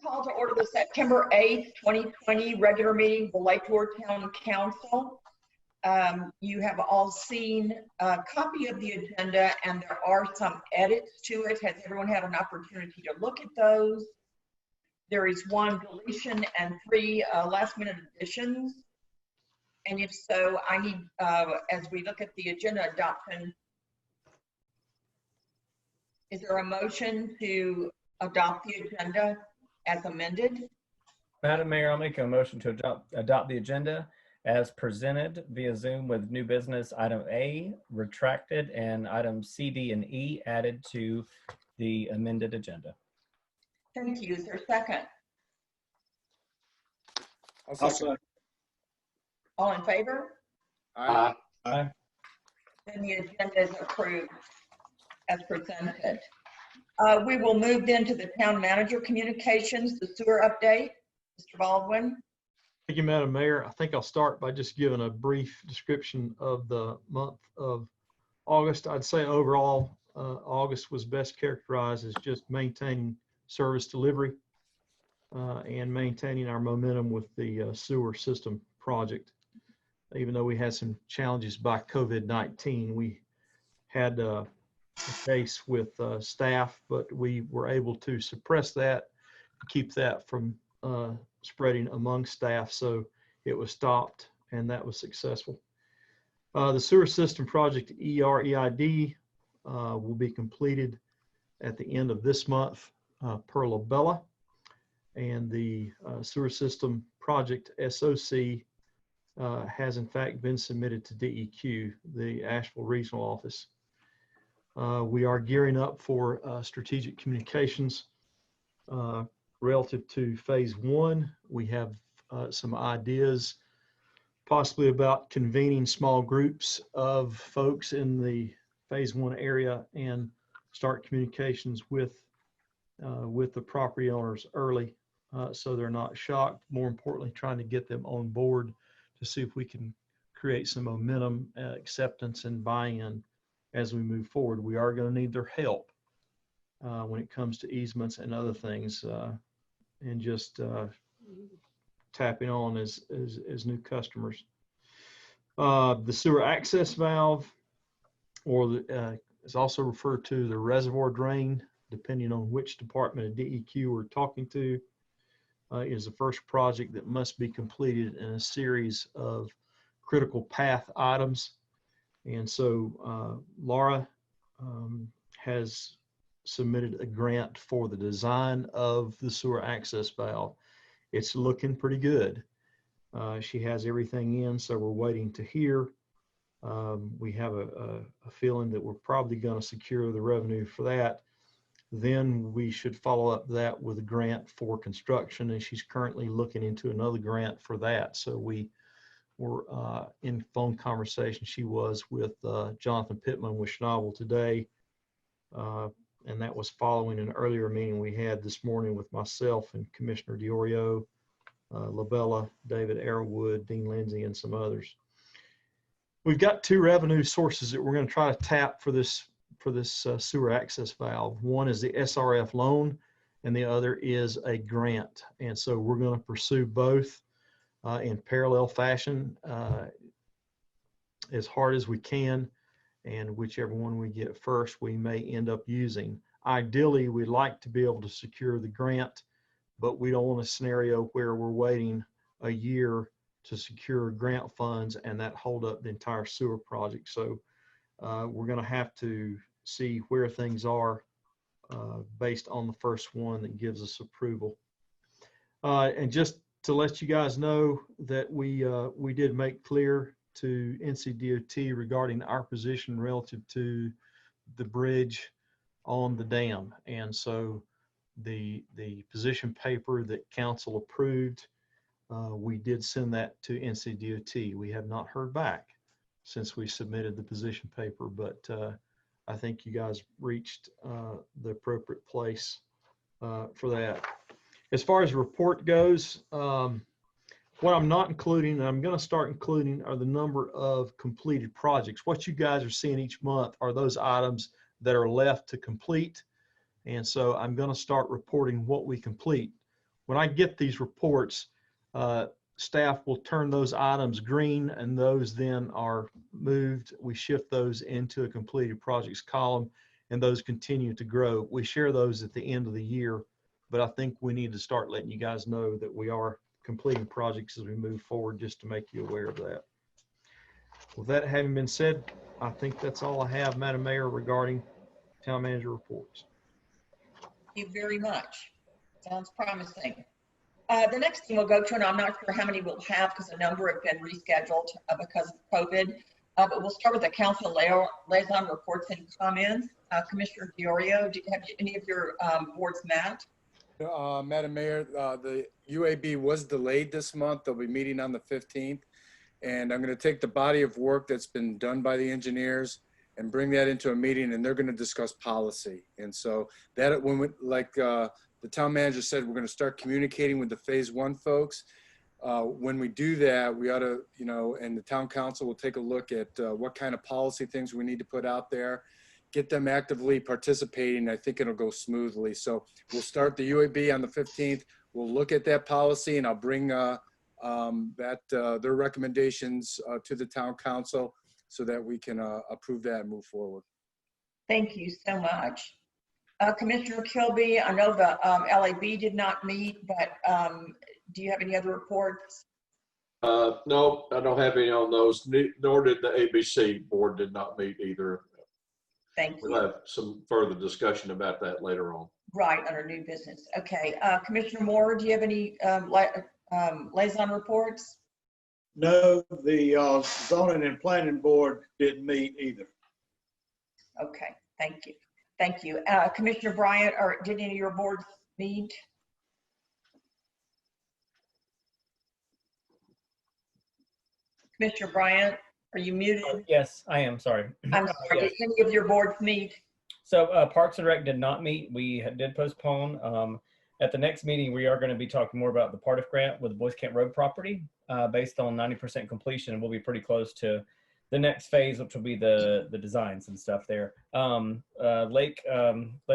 Call to order the September 8th, 2020 regular meeting of the Lake Lure Town Council. You have all seen a copy of the agenda, and there are some edits to it. Has everyone had an opportunity to look at those? There is one deletion and 3 last-minute additions. And if so, I need, as we look at the agenda adoption, is there a motion to adopt the agenda as amended? Madam Mayor, I'll make a motion to adopt the agenda as presented via Zoom with new business item A retracted and items C, D, and E added to the amended agenda. Thank you. Is there a second? I'll second. All in favor? Aye. Aye. Then the agenda is approved as presented. We will move then to the town manager communications, the sewer update. Mr. Baldwin. Thank you, Madam Mayor. I think I'll start by just giving a brief description of the month of August. I'd say overall, August was best characterized as just maintaining service delivery and maintaining our momentum with the sewer system project. Even though we had some challenges by COVID-19, we had a case with staff, but we were able to suppress that, keep that from spreading among staff, so it was stopped, and that was successful. The sewer system project EREID will be completed at the end of this month per Labella, and the sewer system project SOC has in fact been submitted to DEQ, the Asheville Regional Office. We are gearing up for strategic communications relative to phase 1. We have some ideas possibly about convening small groups of folks in the phase 1 area and start communications with the property owners early so they're not shocked. More importantly, trying to get them on board to see if we can create some momentum, acceptance, and buy-in as we move forward. We are going to need their help when it comes to easements and other things, and just tapping on as new customers. The sewer access valve, or is also referred to the reservoir drain, depending on which department of DEQ we're talking to, is the first project that must be completed in a series of critical path items. And so Laura has submitted a grant for the design of the sewer access valve. It's looking pretty good. She has everything in, so we're waiting to hear. We have a feeling that we're probably going to secure the revenue for that. Then we should follow up that with a grant for construction, and she's currently looking into another grant for that. So we were in phone conversation. She was with Jonathan Pittman with Schnabel today, and that was following an earlier meeting we had this morning with myself and Commissioner Diorio, Labella, David Arrowood, Dean Lindsay, and some others. We've got 2 revenue sources that we're going to try to tap for this sewer access valve. One is the SRF loan, and the other is a grant. And so we're going to pursue both in parallel fashion as hard as we can, and whichever one we get first, we may end up using. Ideally, we'd like to be able to secure the grant, but we don't want a scenario where we're waiting a year to secure grant funds and that hold up the entire sewer project. So we're going to have to see where things are based on the first one that gives us approval. And just to let you guys know that we did make clear to NCDOT regarding our position relative to the bridge on the dam. And so the position paper that council approved, we did send that to NCDOT. We have not heard back since we submitted the position paper, but I think you guys reached the appropriate place for that. As far as report goes, what I'm not including, and I'm going to start including, are the number of completed projects. What you guys are seeing each month are those items that are left to complete. And so I'm going to start reporting what we complete. when I get these reports, staff will turn those items green, and those then are moved. We shift those into a completed projects column, and those continue to grow. We share those at the end of the year, but I think we need to start letting you guys know that we are completing projects as we move forward, just to make you aware of that. With that having been said, I think that's all I have, Madam Mayor, regarding town manager reports. Thank you very much. Sounds promising. The next thing we'll go to, and I'm not sure how many we'll have because a number have been rescheduled because of COVID, but we'll start with the council liaison reports and comments. Commissioner Diorio, do you have any of your boards met? Madam Mayor, the UAB was delayed this month. They'll be meeting on the 15th. And I'm going to take the body of work that's been done by the engineers and bring that into a meeting, and they're going to discuss policy. And so that, when we, like the town manager said, we're going to start communicating with the phase 1 folks. When we do that, we ought to, and the town council will take a look at what kind of policy things we need to put out there, get them actively participating. I think it'll go smoothly. So we'll start the UAB on the 15th. We'll look at that policy, and I'll bring their recommendations to the town council so that we can approve that and move forward. Thank you so much. Commissioner Kilby, I know the LAB did not meet, but do you have any other reports? No, I don't have any on those, nor did the ABC board did not meet either. Thank you. We'll have some further discussion about that later on. Right, under new business. Okay. Commissioner Moore, do you have any liaison reports? No, the zoning and planning board didn't meet either. Okay, thank you. Thank you. Commissioner Bryant, or did any of your boards meet? Commissioner Bryant, are you muted? Yes, I am. Sorry. I'm sorry, Yes. did any of your boards meet? So Parks and Rec did not meet. We did postpone. At the next meeting, we are going to be talking more about the Partif grant with the Boys Camp Road property based on 90% completion. We'll be pretty close to the next phase, which will be the designs and stuff there. Lake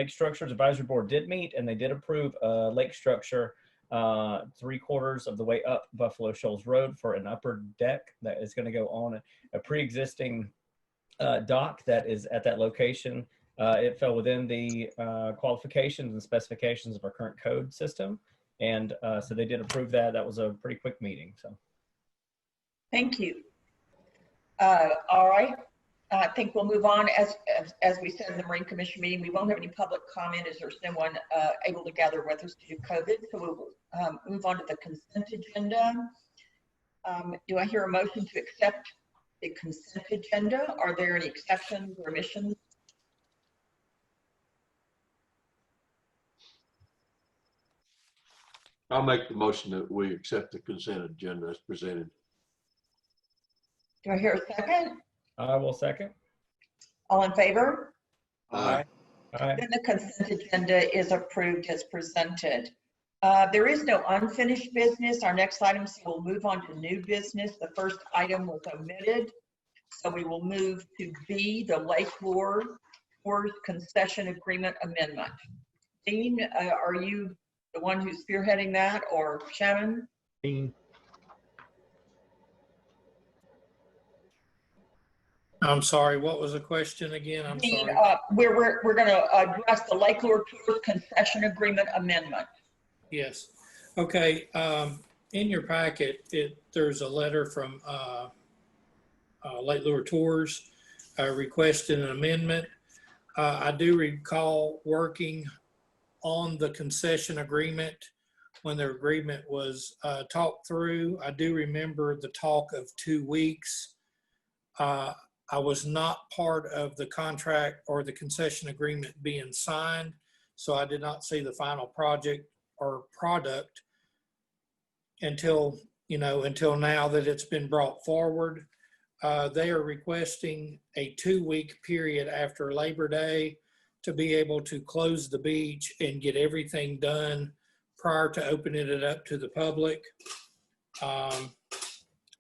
Structures Advisory Board did meet, and they did approve a lake structure 3/4 of the way up Buffalo Shoals Road for an upper deck that is going to go on a pre-existing dock that is at that location. It fell within the qualifications and specifications of our current code system. And so they did approve that. That was a pretty quick meeting. So, Thank you. All right. I think we'll move on. As we said in the Marine Commission meeting, we won't have any public comment as there's no one able to gather with us due to COVID. So we'll move on to the consent agenda. Do I hear a motion to accept the consent agenda? Are there any exceptions or omissions? I'll make the motion that we accept the consent agenda as presented. Do I hear a second? I will second. All in favor? Aye. All right. Then the consent agenda is approved as presented. There is no unfinished business. Our next item, so we'll move on to new business. The first item was omitted. So we will move to B, the Lake Lure Tours Concession Agreement Amendment. Dean, are you the one who's spearheading that, or Shannon? Dean? I'm sorry, what was the question again? I'm Dean, sorry. we're going to address the Lake Lure Tours Concession Agreement Amendment. Yes. Okay. In your packet, there's a letter from Lake Lure Tours requesting an amendment. I do recall working on the concession agreement when the agreement was talked through. I do remember the talk of 2 weeks. I was not part of the contract or the concession agreement being signed, so I did not see the final project or product until now that it's been brought forward. They are requesting a 2-week period after Labor Day to be able to close the beach and get everything done prior to opening it up to the public. I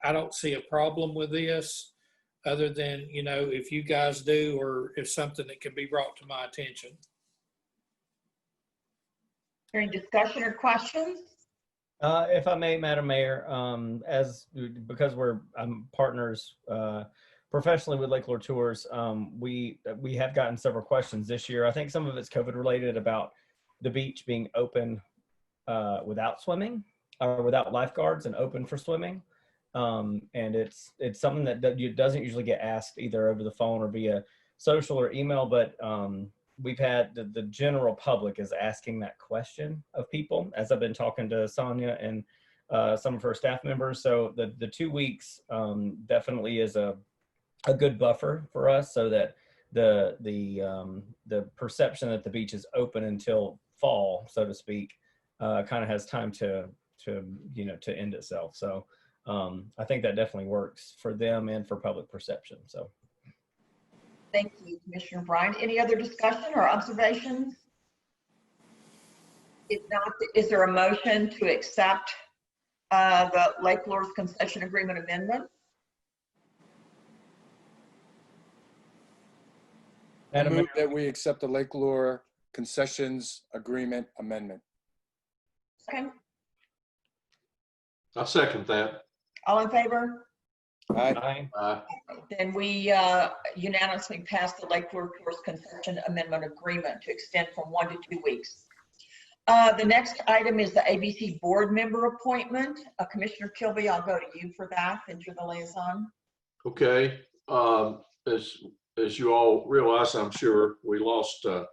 don't see a problem with this other than, if you guys do, or if something that can be brought to my attention. Any discussion or questions? If I may, Madam Mayor, because I'm partners professionally with Lake Lure Tours, we have gotten several questions this year. I think some of it's COVID related about the beach being open without swimming or without lifeguards and open for swimming. And it's something that doesn't usually get asked either over the phone or via social or email, but we've had the general public is asking that question of people as I've been talking to Sonia and some of her staff members. So the 2 weeks definitely is a good buffer for us, so that the perception that the beach is open until fall, so to speak, kind of has time to end itself. So I think that definitely works for them and for public perception. So. Thank you, Commissioner Bryant. Any other discussion or observations? If not, is there a motion to accept the Lake Lure's concession agreement amendment? I Madam move Mayor, that we accept the Lake Lure concessions agreement amendment. Okay, I second that. all in favor? Aye. aye. Then we unanimously passed the Lake Lure Tours concession amendment agreement to extend from 1 to 2 weeks. The next item is the ABC board member appointment. Commissioner Kilby, I'll go to you for that, since you're the liaison. Okay. As you all realize, I'm sure, we lost a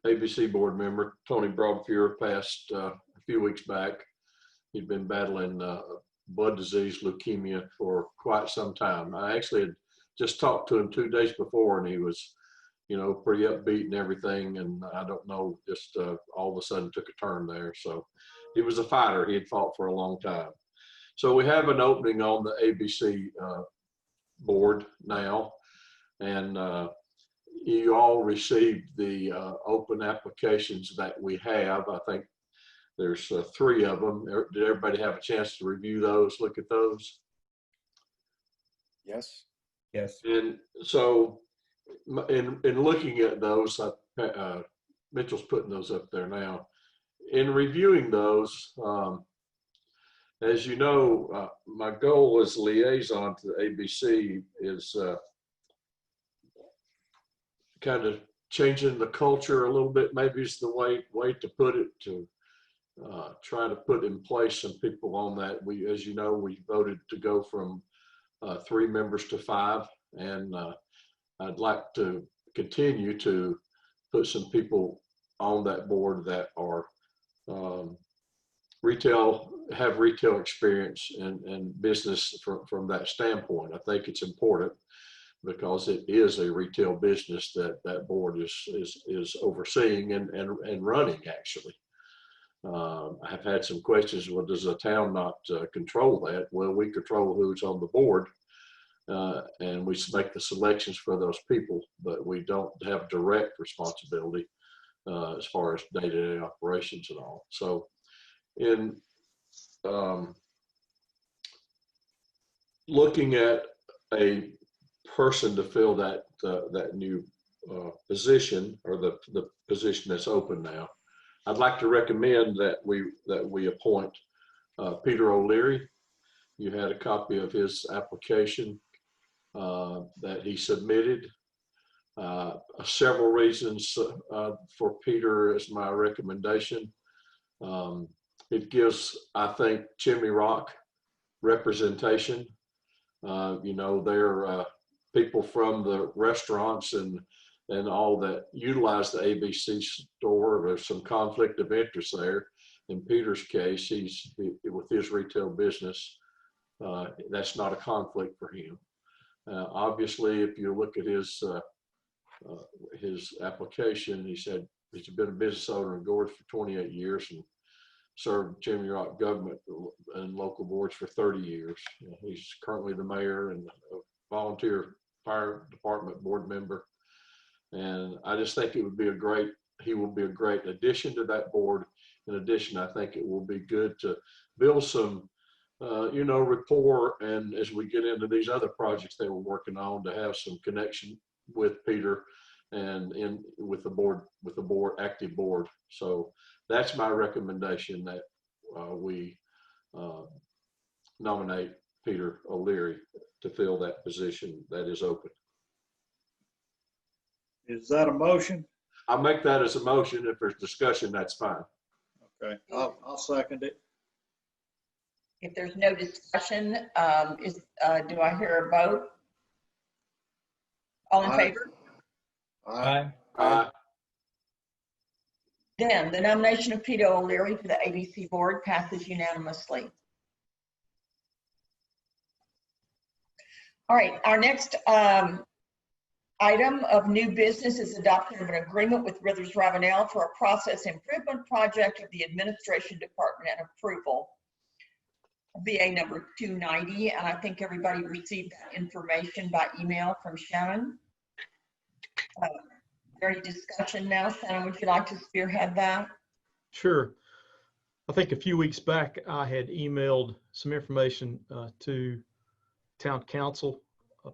ABC board member, Tony Broadfear, passed a few weeks back. He'd been battling blood disease, leukemia, for quite some time. I actually had just talked to him 2 days before, and he was, pretty upbeat and everything. And I don't know, just all of a sudden took a turn there. So he was a fighter. He had fought for a long time. So we have an opening on the ABC board now. And you all received the open applications that we have. I think there's 3 of them. Did everybody have a chance to review those, look at those? Yes. Yes. And so in looking at those, Mitchell's putting those up there now. In reviewing those, as you know, my goal as liaison to the ABC is kind of changing the culture a little bit, maybe is the way to put it, to try to put in place some people on that. As you know, we voted to go from 3 members to 5, and I'd like to continue to put some people on that board that are have retail experience and business from that standpoint. I think it's important, because it is a retail business that board is overseeing and running, actually. I've had some questions. Well, does the town not control that? Well, we control who's on the board, and we make the selections for those people, but we don't have direct responsibility as far as day-to-day operations and all. So in looking at a person to fill that new position, or the position that's open now, I'd like to recommend that we appoint Peter O'Leary. You had a copy of his application that he submitted. Several reasons for Peter as my recommendation. It gives, I think, Chimney Rock representation. They're people from the restaurants and all that utilize the ABC store. There's some conflict of interest there. In Peter's case, with his retail business, that's not a conflict for him. Obviously, if you look at his application, he said he's been a business owner in Gorge for 28 years and served Chimney Rock government and local boards for 30 years. He's currently the mayor and a volunteer fire department board member. And I just think he will be a great addition to that board. In addition, I think it will be good to build some, rapport. And as we get into these other projects they were working on, to have some connection with Peter and with the board, active board. So that's my recommendation, that we nominate Peter O'Leary to fill that position that is open. Is that a motion? I'll make that as a motion. If there's discussion, that's fine. Okay, I'll second it. If there's no discussion, do I hear a vote? All in Aye. favor? Aye. Then the nomination of Peter O'Leary to the ABC board passes unanimously. All right, our next item of new business is adoption of an agreement with Withers Ravenel for a process improvement project of the administration department and approval. VA number 290, and I think everybody received that information by email from Shannon. Is there any discussion now? Shannon, would you like to spearhead that? Sure. I think a few weeks back, I had emailed some information to town council,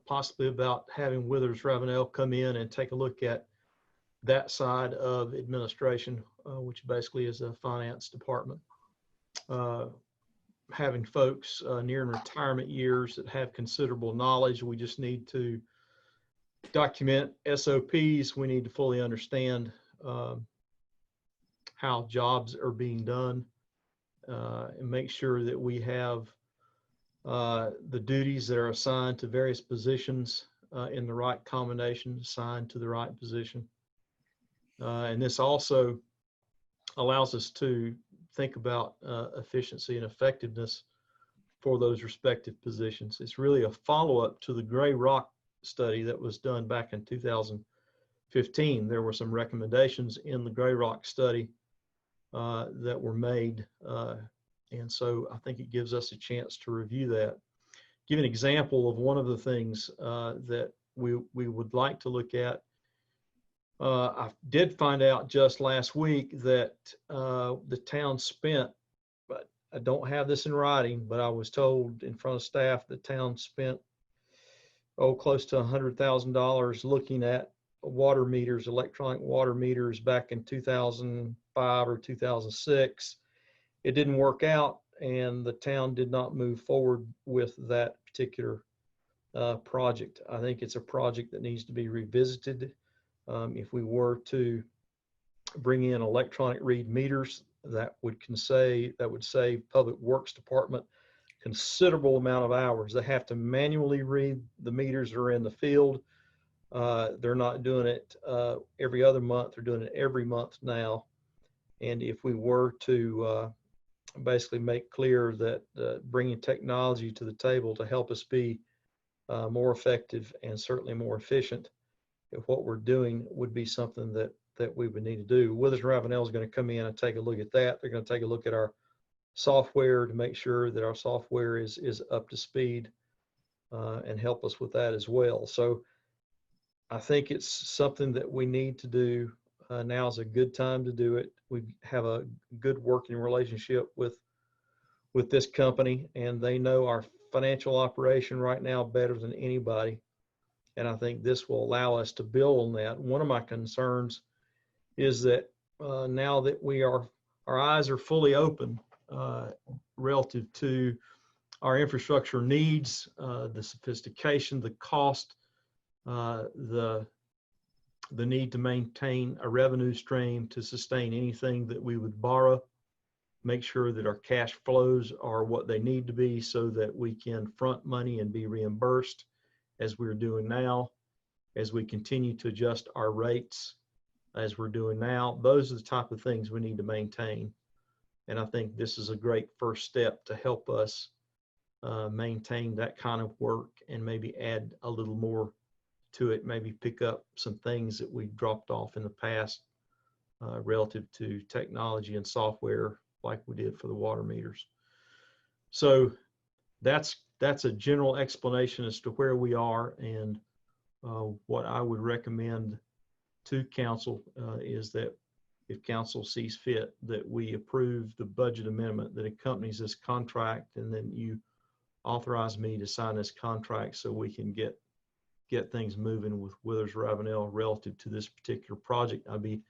possibly about having Withers Ravenel come in and take a look at that side of administration, which basically is a finance department. Having folks nearing retirement years that have considerable knowledge, we just need to document SOPs. We need to fully understand how jobs are being done and make sure that we have the duties that are assigned to various positions in the right combination, assigned to the right position. And this also allows us to think about efficiency and effectiveness for those respective positions. It's really a follow-up to the Gray Rock study that was done back in 2015. There were some recommendations in the Gray Rock study that were made. And so I think it gives us a chance to review that. Give an example of one of the things that we would like to look at. I did find out just last week that the town spent, but I don't have this in writing, but I was told in front of staff the town spent, close to $100,000 looking at water meters, electronic water meters back in 2005 or 2006. It didn't work out, and the town did not move forward with that particular project. I think it's a project that needs to be revisited. If we were to bring in electronic read meters, that would save Public Works Department considerable amount of hours. They have to manually read the meters that are in the field. They're not doing it every other month. They're doing it every month now. And if we were to basically make clear that bringing technology to the table to help us be more effective and certainly more efficient at what we're doing would be something that we would need to do. Withers Ravenel is going to come in and take a look at that. They're going to take a look at our software to make sure that our software is up to speed and help us with that as well. So I think it's something that we need to do. Now is a good time to do it. We have a good working relationship with this company, and they know our financial operation right now better than anybody. And I think this will allow us to build on that. One of my concerns is that now that our eyes are fully open relative to our infrastructure needs, the sophistication, the cost, the need to maintain a revenue stream to sustain anything that we would borrow, make sure that our cash flows are what they need to be so that we can front money and be reimbursed as we're doing now, as we continue to adjust our rates as we're doing now. Those are the type of things we need to maintain. And I think this is a great first step to help us maintain that kind of work and maybe add a little more to it, maybe pick up some things that we dropped off in the past relative to technology and software like we did for the water meters. So that's a general explanation as to where we are, and what I would recommend to council is that if council sees fit, that we approve the budget amendment that accompanies this contract, and then you authorize me to sign this contract so we can get things moving with Withers Ravenel relative to this particular project. I'd be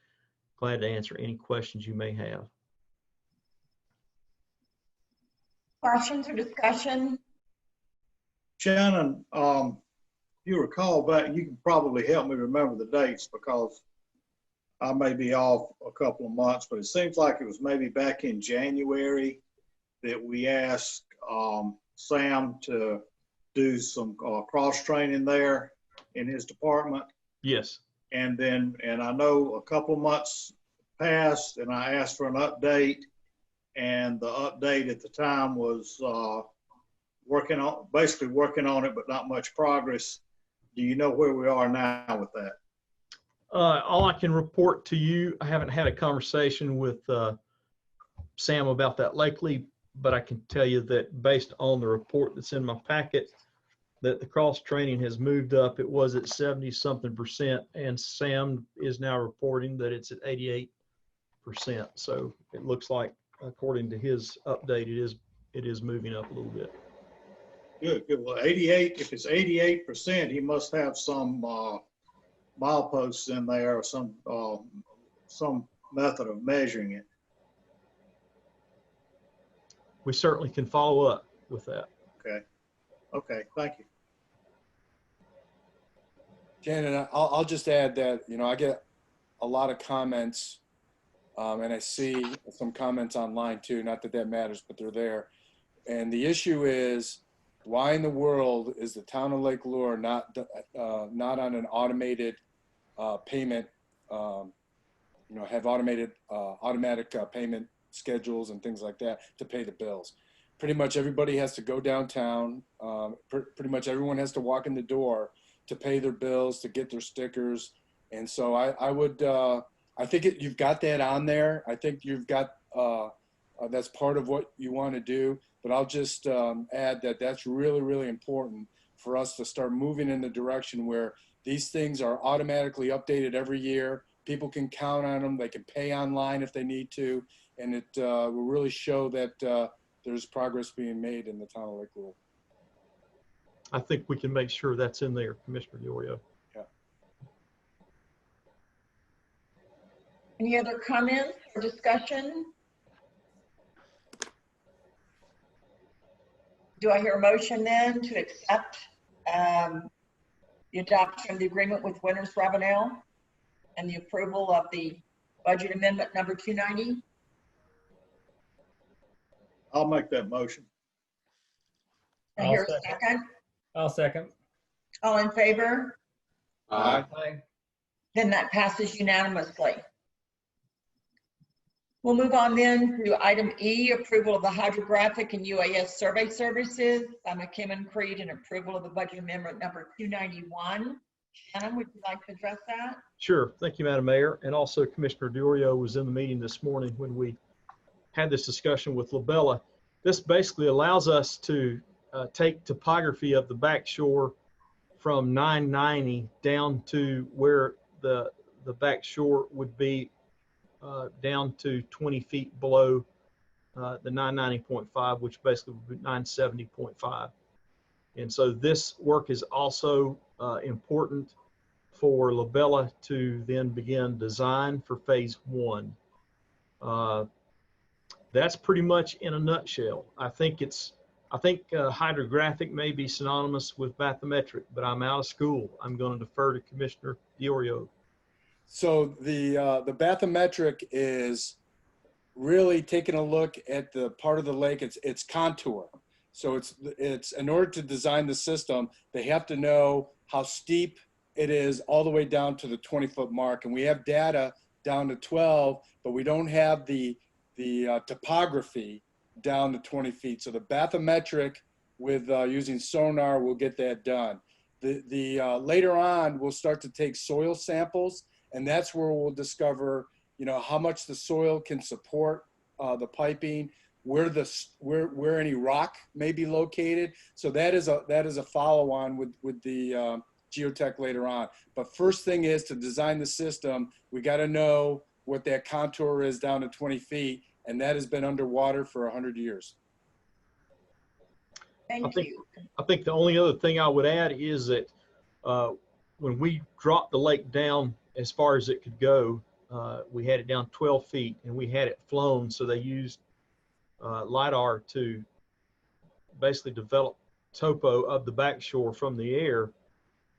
glad to answer any questions you may have. Questions or discussion? Shannon, you recall back, you can probably help me remember the dates because I may be off a couple of months, but it seems like it was maybe back in January that we asked Sam to do some cross-training there in his department. Yes. And I know a couple of months passed and I asked for an update, and the update at the time was basically working on it, but not much progress. Do you know where we are now with that? All I can report to you, I haven't had a conversation with Sam about that lately, but I can tell you that based on the report that's in my packet, that the cross training has moved up. It was at 70-something%, and Sam is now reporting that it's at 88%. So it looks like, according to his update, it is moving up a little bit. Good. Well, 88, if it's 88%, he must have some mileposts in there or some method of measuring it. We certainly can follow up with that. Okay, thank you. Shannon, I'll just add that, I get a lot of comments, and I see some comments online too, not that that matters, but they're there. And the issue is, why in the world is the town of Lake Lure not on an automated payment, have automatic payment schedules and things like that to pay the bills? Pretty much everybody has to go downtown. Pretty much everyone has to walk in the door to pay their bills, to get their stickers. And so I think you've got that on there. I think you've got, that's part of what you want to do. But I'll just add that that's really, really important for us to start moving in the direction where these things are automatically updated every year. People can count on them. They can pay online if they need to. And it will really show that there's progress being made in the town of Lake Lure. I think we can make sure that's in there, Commissioner Diorio. Yeah. Any other comments or discussion? Do I hear a motion then to accept the adoption of the agreement with Winters Ravenel and the approval of the budget amendment number 290? I'll make that motion. I hear a second. I'll second. All in favor? Aye. Aye. Then that passes unanimously. We'll move on then to item E, approval of the hydrographic and UAS survey services by McKimmon Creed and approval of the budget amendment number 291. Shannon, would you like to address that? Sure. Thank you, Madam Mayor. And also Commissioner Diorio was in the meeting this morning when we had this discussion with Labella. This basically allows us to take topography of the back shore from 990 down to where the back shore would be down to 20 feet below the 990.5, which basically would be 970.5. And so this work is also important for Labella to then begin design for phase 1. That's pretty much in a nutshell. I think hydrographic may be synonymous with bathymetric, but I'm out of school. I'm going to defer to Commissioner Diorio. So the bathymetric is really taking a look at the part of the lake, its contour. So it's in order to design the system, they have to know how steep it is all the way down to the 20-foot mark. And we have data down to 12, but we don't have the topography down to 20 feet. So the bathymetric with using sonar will get that done. Later on, we'll start to take soil samples, and that's where we'll discover, how much the soil can support the piping, where any rock may be located. So that is a follow-on with the geotech later on. But first thing is to design the system. We got to know what that contour is down to 20 feet, and that has been underwater for 100 years. Thank you. I think the only other thing I would add is that when we dropped the lake down as far as it could go, we had it down 12 feet and we had it flown. So they used LiDAR to basically develop topo of the back shore from the air.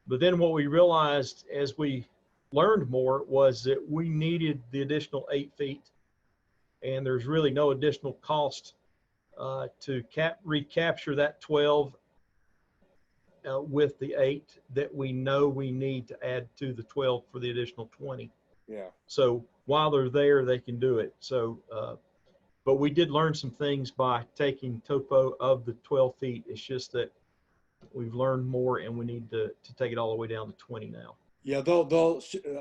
But then what we realized as we learned more was that we needed the additional 8 feet, and there's really no additional cost to recapture that 12 with the 8 that we know we need to add to the 12 for the additional 20. Yeah. So while they're there, they can do it. So, but we did learn some things by taking topo of the 12 feet. It's just that we've learned more, and we need to take it all the way down to 20 now. Yeah,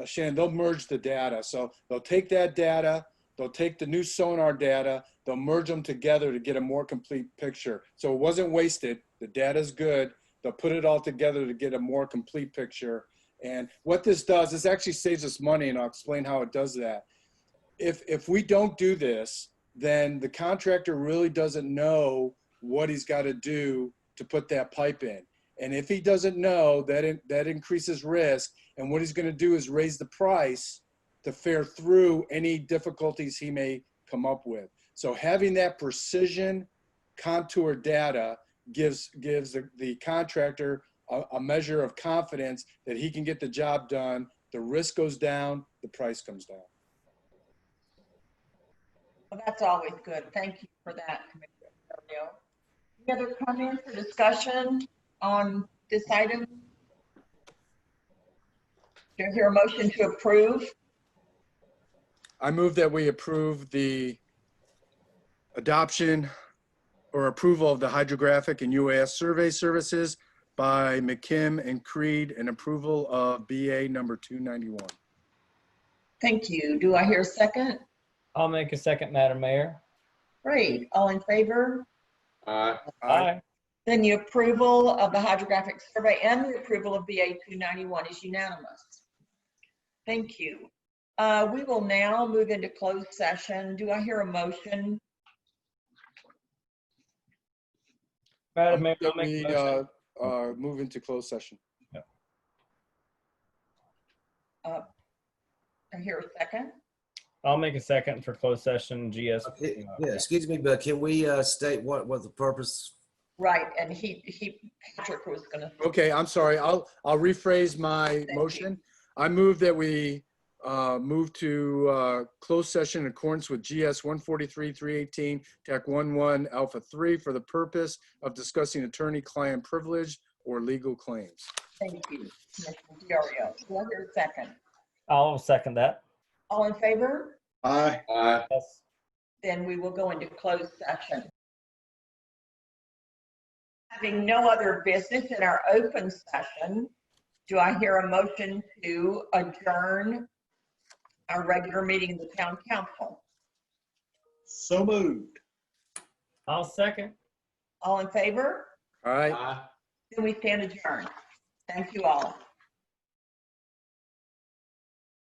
Shannon, they'll merge the data. So they'll take that data, they'll take the new sonar data, they'll merge them together to get a more complete picture. So it wasn't wasted. The data's good. They'll put it all together to get a more complete picture. And what this does, this actually saves us money, and I'll explain how it does that. If we don't do this, then the contractor really doesn't know what he's got to do to put that pipe in. And if he doesn't know, that increases risk. And what he's going to do is raise the price to fare through any difficulties he may come up with. So having that precision contour data gives the contractor a measure of confidence that he can get the job done. The risk goes down, the price comes down. Well, that's always good. Thank you for that, Commissioner Mario. Any other comments or discussion on this item? Do I hear a motion to approve? I move that we approve the adoption or approval of the hydrographic and UAS survey services by McKim and Creed, and approval of BA number 291. Thank you. Do I hear a second? I'll make a second, Madam Mayor. Great. All in favor? Aye. Aye. Then the approval of the hydrographic survey and the approval of BA 291 is unanimous. Thank you. We will now move into closed session. Do I hear a motion? Madam Mayor, I'll make We a motion. move into closed session. I hear a second. I'll make a second for closed session GS. Yeah, excuse me, but can we state what the purpose? Right, and Patrick was gonna. Okay, I'm sorry. I'll rephrase my motion. I move that we move to closed session in accordance with GS 143-318, TAC 11 Alpha 3 for the purpose of discussing attorney-client privilege or legal claims. Thank you, Commissioner Diorio. Do I hear a second? I'll second that. All in favor? Aye. Aye. Yes. Then we will go into closed session. Having no other business in our open session, do I hear a motion to adjourn our regular meeting of the town council? So moved. I'll second. All in favor? All right. Aye. Then we stand adjourned. Thank you all.